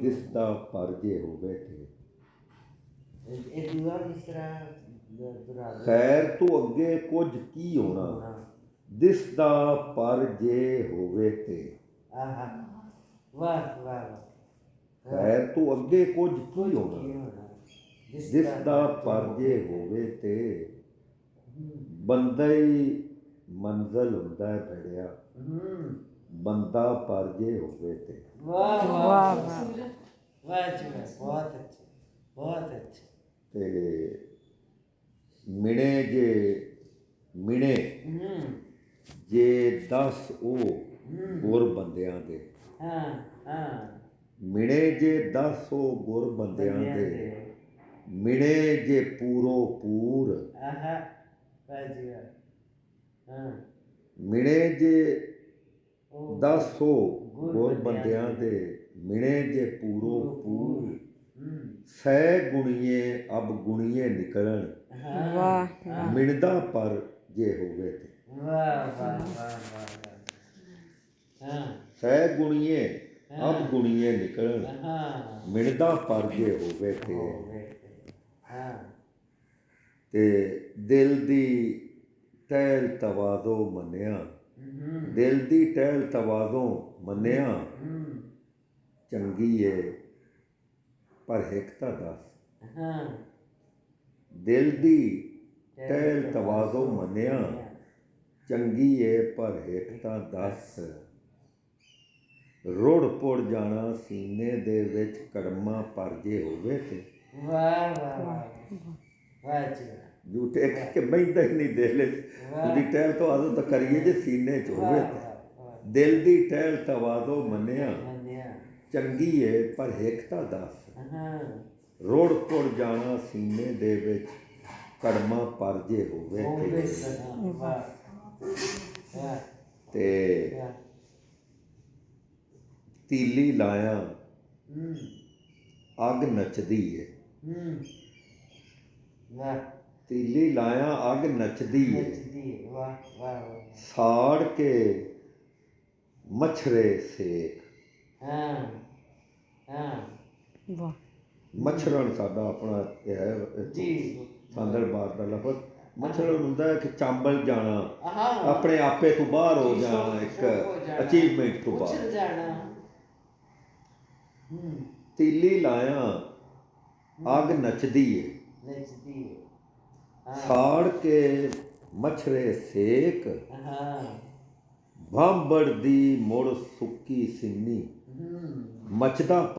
ਦਿਸਦਾ ਪਰ ਜੇ ਹੋਵੇ ਤੇ। ਇਹ ਦੂਆ ਕਿਸ ਤਰ੍ਹਾਂ ਦੁਹਰਾ ਦੇ? ਖੈਰ ਤੋਂ ਅੱਗੇ ਕੁਝ ਕੀ ਹੋਣਾ, ਦਿਸਦਾ ਪਰ ਜੇ ਹੋਵੇ ਤੇ। ਆਹਾ, ਵਾਹ ਵਾਹ ਵਾਹ। ਖੈਰ ਤੋਂ ਅੱਗੇ ਕੁਝ ਕੀ ਹੋਣਾ, ਦਿਸਦਾ ਪਰ ਜੇ ਹੋਵੇ ਤੇ। ਬੰਦਾ ਹੀ ਮੰਜ਼ਿਲ ਹੁੰਦਾ ਭੜਿਆ, ਬੰਦਾ ਪਰ ਜੇ ਹੋਵੇ ਤੇ। ਵਾਹ ਵਾਹ ਵਾਹ ਵਾਹ ਜੀ, ਬਹੁਤ ਅੱਛੇ, ਬਹੁਤ ਅੱਛੇ। ਤੇ ਮਿਣੇ ਜੇ 10 ਉਹ ਗੁਰ ਬੰਦਿਆਂ ਦੇ। ਮਿਣੇ ਜੇ 10 ਉਹ ਗੁਰ ਬੰਦਿਆਂ ਦੇ, ਮਿਣੇ ਜੇ ਪੂਰੋ ਪੂਰ। ਮਿਣੇ ਜੇ 10 ਉਹ ਗੁਰ ਬੰਦਿਆਂ ਦੇ, ਮਿਣੇ ਜੇ ਪੂਰੋ ਪੂਰ। ਸੈ ਗੁਣੀਏ ਅਬ ਗੁਣੀਏ ਨਿਕਲਣ, ਮਿਣਦਾ ਪਰ ਜੇ ਹੋਵੇ ਤੇ। ਸੈ ਗੁਣੀਏ ਅਬ ਗੁਣੀਏ ਨਿਕਲਣ, ਮਿਣਦਾ ਪਰ ਜੇ ਹੋਵੇ ਤੇ। ਤੇ ਦਿਲ ਦੀ ਟਹਿਲ ਤਵਾਜ਼ੋ ਮੰਨਿਆ, ਦਿਲ ਦੀ ਟਹਿਲ ਤਵਾਜ਼ੋ ਮੰਨਿਆ, ਚੰਗੀ ਏ ਪਰ ਹਿੱਕ ਤਾਂ ਦੱਸ। ਦਿਲ ਦੀ ਟਹਿਲ ਤਵਾਜ਼ੋ ਮੰਨਿਆ, ਚੰਗੀ ਏ ਪਰ ਹਿੱਕ ਤਾਂ ਦੱਸ। ਰੁੜ ਪੁੜ ਜਾਣਾ ਸੀਨੇ ਦੇ ਵਿੱਚ, ਕੜਮਾ ਪਰ ਜੇ ਹੋਵੇ ਤੇ। ਵਾਹ ਵਾਹ ਵਾਹ ਜੀ, ਝੂਠੇ ਕਿ ਬੈਂਦਾ ਹੀ ਨਹੀਂ ਦਿਲ ਚ, ਉਹਦੀ ਟਹਿਲ ਤਵਾਜ਼ੋ ਤਾਂ ਕਰੀਏ ਜੇ ਸੀਨੇ ਚ ਹੋਵੇ ਤੇ। ਦਿਲ ਦੀ ਟਹਿਲ ਤਵਾਜ਼ੋ ਮੰਨਿਆ, ਚੰਗੀ ਏ ਪਰ ਹਿੱਕ ਤਾਂ ਦੱਸ। ਰੁੜ ਪੁੜ ਜਾਣਾ ਸੀਨੇ ਦੇ ਵਿੱਚ, ਕੜਮਾ ਪਰ ਜੇ ਹੋਵੇ ਤੇ। ਤੀਲੀ ਲਾਇਆ ਅੱਗ ਨੱਚਦੀ ਏ, ਤੀਲੀ ਲਾਇਆ ਅੱਗ ਨੱਚਦੀ ਏ, ਸਾੜ ਕੇ ਮੱਛਰੇ ਸੇਕ। ਮੱਛਰਨ ਸਾਡਾ ਆਪਣਾ ਇਹ ਹੈ ਸਾਂਦਰਬਾਰ ਦਾ ਲਫ਼ਜ਼। ਮੱਛਰਨ ਹੁੰਦਾ ਹੈ ਕਿ ਚਾਂਬਲ ਜਾਣਾ, ਆਪਣੇ ਆਪੇ ਤੋਂ ਬਾਹਰ ਹੋ ਜਾਣਾ, ਇੱਕ ਅਚੀਵਮੈਂਟ ਤੋਂ ਬਾਹਰ। ਤੀਲੀ ਲਾਇਆ ਅੱਗ ਨੱਚਦੀ ਏ, ਸਾੜ ਕੇ ਮੱਛਰੇ ਸੇਕ। ਭਾਂਬੜ ਦੀ ਮੁੜ ਸੁੱਕੀ ਸਿੰਨੀ, ਮੱਚਦਾ